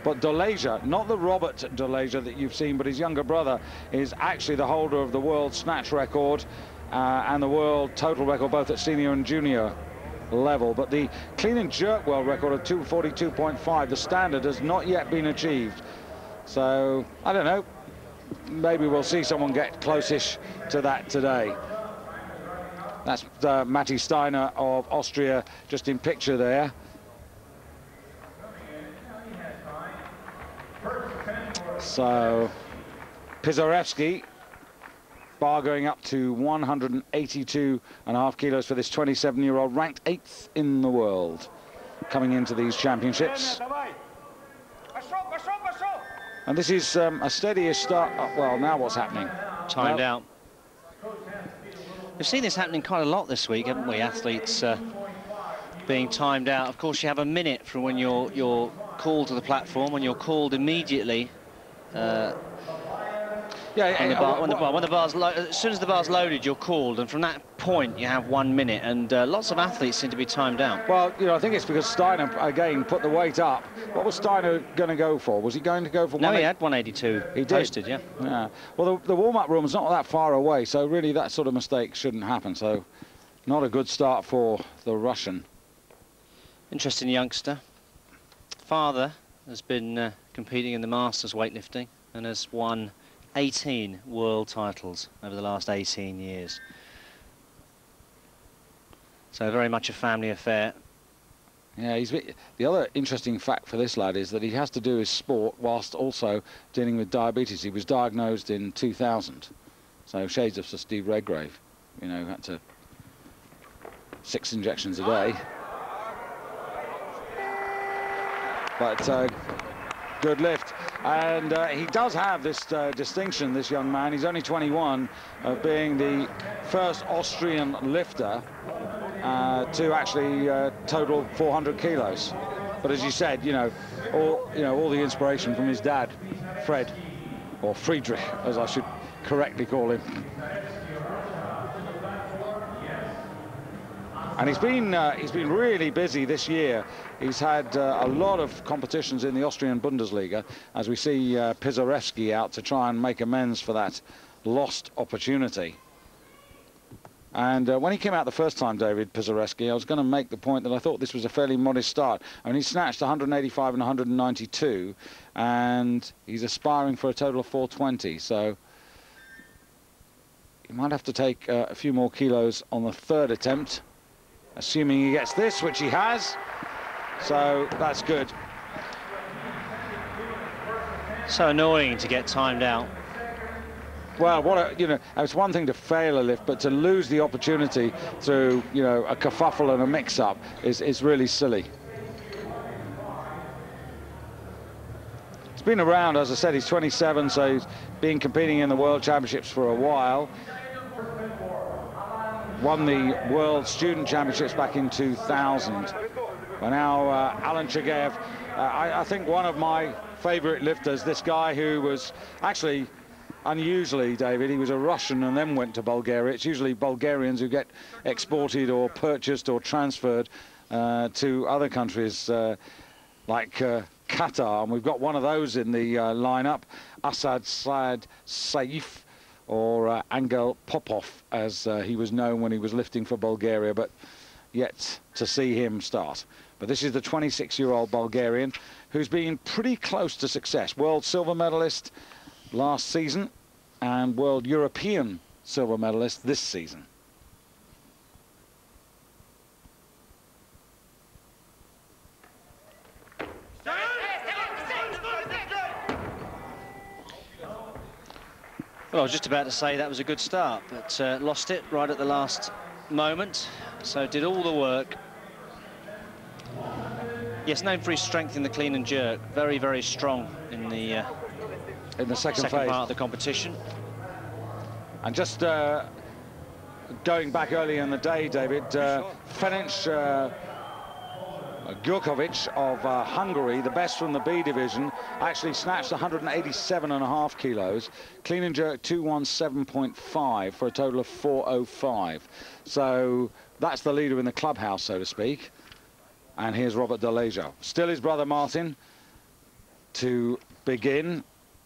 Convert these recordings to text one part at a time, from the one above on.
But Deleja, not the Robert Deleja that you've seen, but his younger brother, is actually the holder of the world snatch record and the world total record, both at senior and junior level. But the clean and jerk world record of 242.5, the standard, has not yet been achieved. So, I don't know, maybe we'll see someone get close-ish to that today. That's Matti Steiner of Austria, just in picture there. So, Pizarevsky, bar going up to 182.5 kilos for this 27-year-old, ranked 8th in the world, coming into these championships. And this is a steady-ish start. Well, now what's happening? Timed out. We've seen this happening quite a lot this week, haven't we? Athletes being timed out. Of course, you have a minute from when you're called to the platform. When you're called immediately, when the bar's as soon as the bar's loaded, you're called, and from that point you have 1 minute. And lots of athletes seem to be timed out. Well, you know, I think it's because Steiner again put the weight up. What was Steiner going to go for? Was he going to go for? No, he had 182. He posted, yeah. Yeah. Well, the warm-up room is not that far away, so really that sort of mistake shouldn't happen. So, not a good start for the Russian. Interesting youngster. Father has been competing in the Masters weightlifting and has won 18 world titles over the last 18 years. So very much a family affair. Yeah, the other interesting fact for this lad is that he has to do his sport whilst also dealing with diabetes. He was diagnosed in 2000, so shades of Sir Steve Redgrave. You know, had to 6 injections a day. But good lift. And he does have this distinction, this young man. He's only 21, of being the first Austrian lifter to actually total 400 kilos. But as you said, all the inspiration from his dad, Fred, or Friedrich, as I should correctly call him. And he's been really busy this year. He's had a lot of competitions in the Austrian Bundesliga, as we see Pizarevsky out to try and make amends for that lost opportunity. And when he came out the first time, David, Pizarevsky, I was going to make the point that I thought this was a fairly modest start. I mean, he snatched 185 and 192, and he's aspiring for a total of 420. So he might have to take a few more kilos on the third attempt, assuming he gets this, which he has. So that's good. So annoying to get timed out. Well, it's one thing to fail a lift, but to lose the opportunity through, a kerfuffle and a mix-up is really silly. He's been around, as I said, he's 27, so he's been competing in the World Championships for a while. Won the World Student Championships back in 2000. Well, now Alan Chigeev, I think one of my favorite lifters, this guy who was actually, unusually, David, he was a Russian and then went to Bulgaria. It's usually Bulgarians who get exported or purchased or transferred to other countries like Qatar, and we've got one of those in the lineup, Asad Saad Saif, or Angel Popov, as he was known when he was lifting for Bulgaria, but yet to see him start. But this is the 26-year-old Bulgarian who's been pretty close to success. World silver medalist last season and world European silver medalist this season. Well, I was just about to say that was a good start, but lost it right at the last moment. So did all the work. Yes, known for his strength in the clean and jerk. Very, very strong in the second part of the competition. And just going back early in the day, David, Ferenc Gjurkovic of Hungary, the best from the B division, actually snatched 187.5 kilos. Clean and jerk 217.5 for a total of 405. So that's the leader in the clubhouse, so to speak. And here's Robert Deleja. Still his brother Martin, to begin.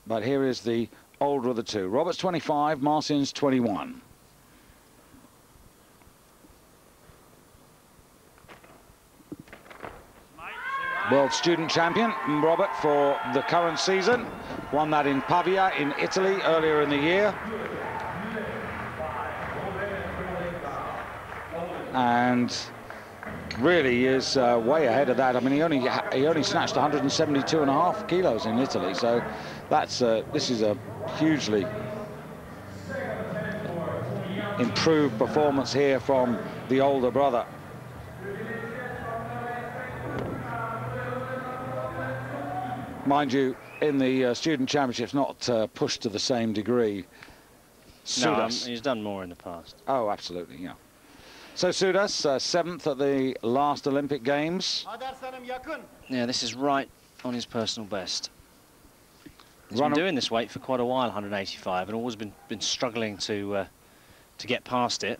But here is the older of the two. Roberts 25, Marcin's 21. World student champion, Robert, for the current season. Won that in Pavia in Italy earlier in the year. And really is way ahead of that. I mean, he only snatched 172.5 kilos in Italy, so that's this is a hugely improved performance here from the older brother. Mind you, in the student championships, not pushed to the same degree. No, he's done more in the past. Oh, absolutely, yeah. So Sudas, 7th at the last Olympic Games. Yeah, this is right on his personal best. He's been doing this weight for quite a while, 185, and always been struggling to get past it.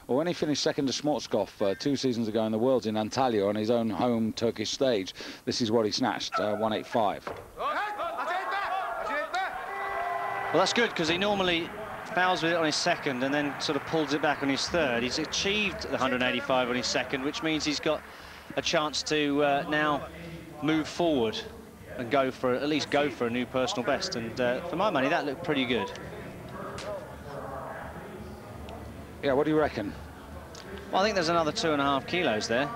Well, when he finished second to Schwarzkopf 2 seasons ago in the Worlds in Antalya on his own home Turkish stage, this is what he snatched, 185. Well, that's good, because he normally fouls with it on his second and then sort of pulls it back on his third. He's achieved the 185 on his second, which means he's got a chance to now move forward and go for, at least go for a new personal best. And for my money, that looked pretty good. Yeah, what do you reckon? Well, I think there's another 2.5 kilos there,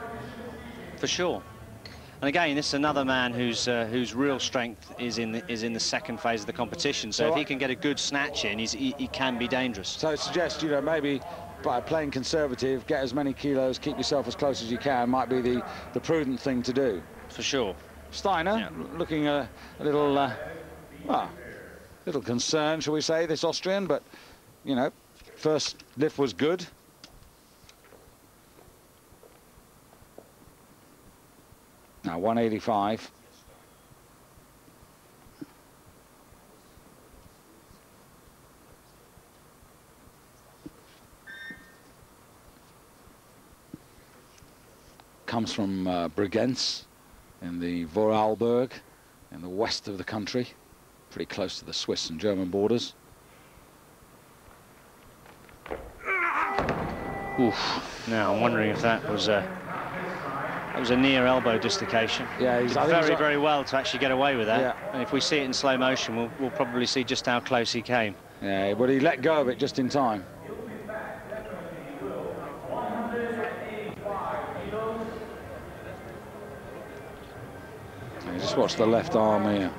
for sure. And again, this is another man whose real strength is in the second phase of the competition. So if he can get a good snatch in, he can be dangerous. So it suggests, you know, maybe by playing conservative, get as many kilos, keep yourself as close as you can, might be the prudent thing to do. For sure. Steiner, yeah, looking a little, well, little concerned, shall we say, this Austrian, but, you know, first lift was good. Now 185. Comes from Bregenz in the Vorarlberg in the west of the country, pretty close to the Swiss and German borders. Oof. Now I'm wondering if that was a near elbow dislocation. Yeah, he's did very well to actually get away with that. Yeah. And if we see it in slow motion, we'll probably see just how close he came. Yeah, but he let go of it just in time. Yeah, just watch the left arm here.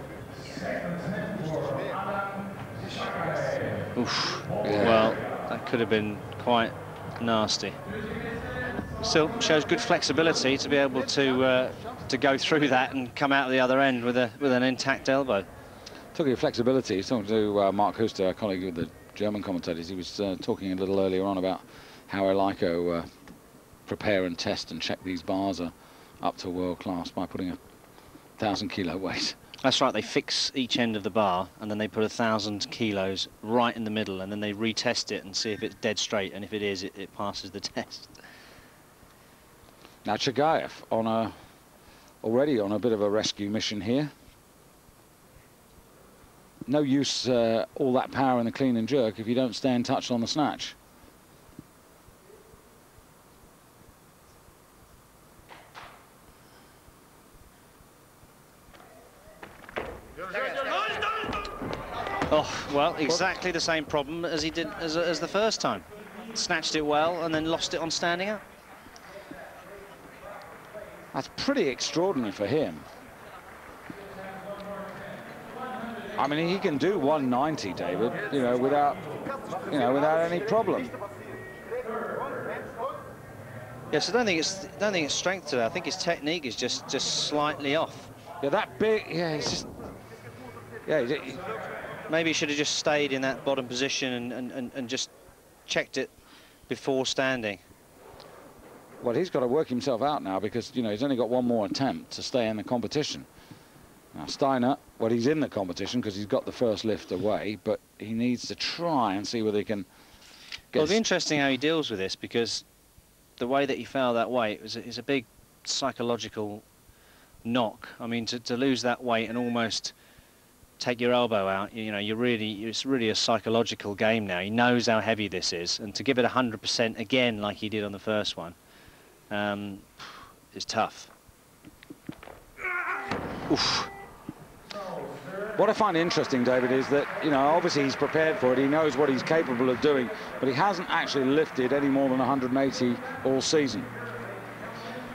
Oof. Yeah. Well, that could have been quite nasty. Still shows good flexibility to be able to go through that and come out the other end with an intact elbow. Talking of flexibility, he's talking to Mark Huster, a colleague of the German commentators. He was talking a little earlier on about how Elico prepare and test and check these bars are up to world class by putting a 1,000-kilo weight. That's right, they fix each end of the bar and then they put 1,000 kilos right in the middle, and then they retest it and see if it's dead straight, and if it is, it passes the test. Now Chagayev already on a bit of a rescue mission here. No use all that power in the clean and jerk if you don't stay in touch on the snatch. Oh, well, exactly the same problem as he did as the first time. Snatched it well and then lost it on standing up. That's pretty extraordinary for him. I mean, he can do 190, David, you know, without any problem. Yes, I don't think it's strength today. I think his technique is just slightly off. Yeah, that big. Yeah, it's just. Yeah. Maybe he should have just stayed in that bottom position and just checked it before standing. Well, he's got to work himself out now because, you know, he's only got one more attempt to stay in the competition. Now, Steiner, well, he's in the competition because he's got the first lift away, but he needs to try and see whether he can get... Well, it'll be interesting how he deals with this, because the way that he fell that weight is a big psychological knock. I mean, to lose that weight and almost take your elbow out. You know, it's really a psychological game now. He knows how heavy this is, and to give it 100% again like he did on the first one is tough. Oof. What I find interesting, David, is that, you know, obviously he's prepared for it, he knows what he's capable of doing, but he hasn't actually lifted any more than 180 all season.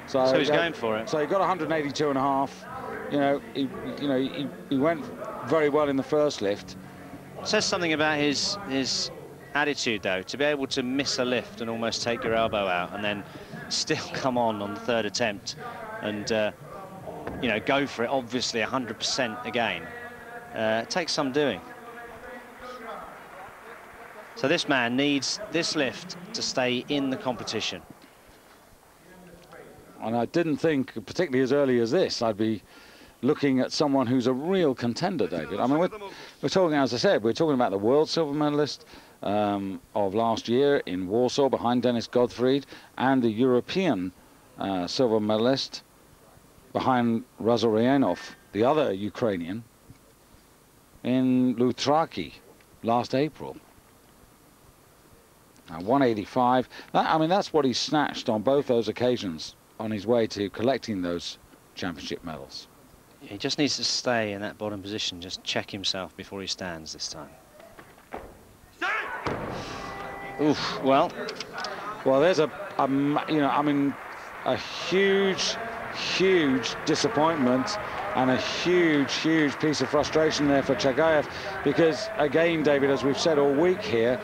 So he's going for it. So he got 182.5. You know, he went very well in the first lift. It says something about his attitude, though, to be able to miss a lift and almost take your elbow out and then still come on the third attempt and, you know, go for it, obviously 100% again. It takes some doing. So this man needs this lift to stay in the competition. And I didn't think, particularly as early as this, I'd be looking at someone who's a real contender, David. I mean, we're talking, as I said, we're talking about the world silver medalist of last year in Warsaw behind Dennis Gottfried, and the European silver medalist behind Razorianov, the other Ukrainian, in Loutraki last April. Now 185, I mean, that's what he snatched on both those occasions on his way to collecting those championship medals. He just needs to stay in that bottom position, just check himself before he stands this time. Oof, well, there's you know, I mean, a huge disappointment and a huge piece of frustration there for Chagayev, because again, David, as we've said all week here,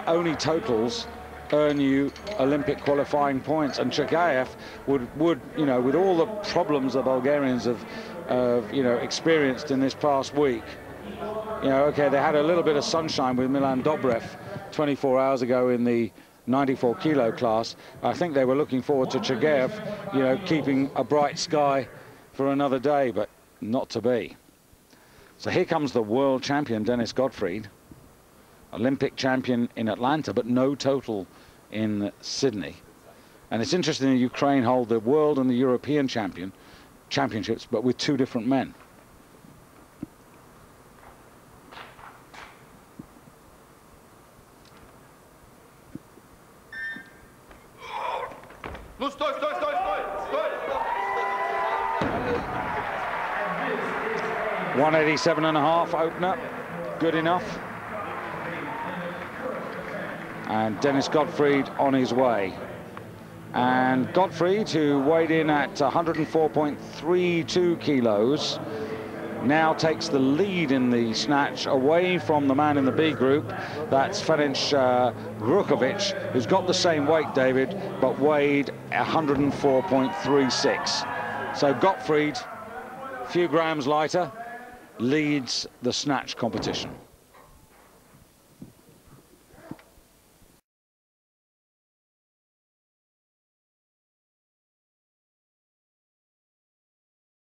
only totals earn you Olympic qualifying points, and Chagayev would you know, with all the problems the Bulgarians have you know, experienced in this past week, you know, okay, they had a little bit of sunshine with Milan Dobrev 24 hours ago in the 94 kilo class. I think they were looking forward to Chagayev, you know, keeping a bright sky for another day, but not to be. So here comes the world champion Dennis Gottfried, Olympic champion in Atlanta, but no total in Sydney. And it's interesting that Ukraine hold the world and the European championships, but with two different men. Ну, стой, стой, стой, стой, стой! 187.5 opener, good enough. And Dennis Gottfried on his way. And Gottfried, who weighed in at 104.32 kilos, now takes the lead in the snatch away from the man in the B group. That's Ferenc Rukovic, who's got the same weight, David, but weighed 104.36. So Gottfried, a few grams lighter, leads the snatch competition.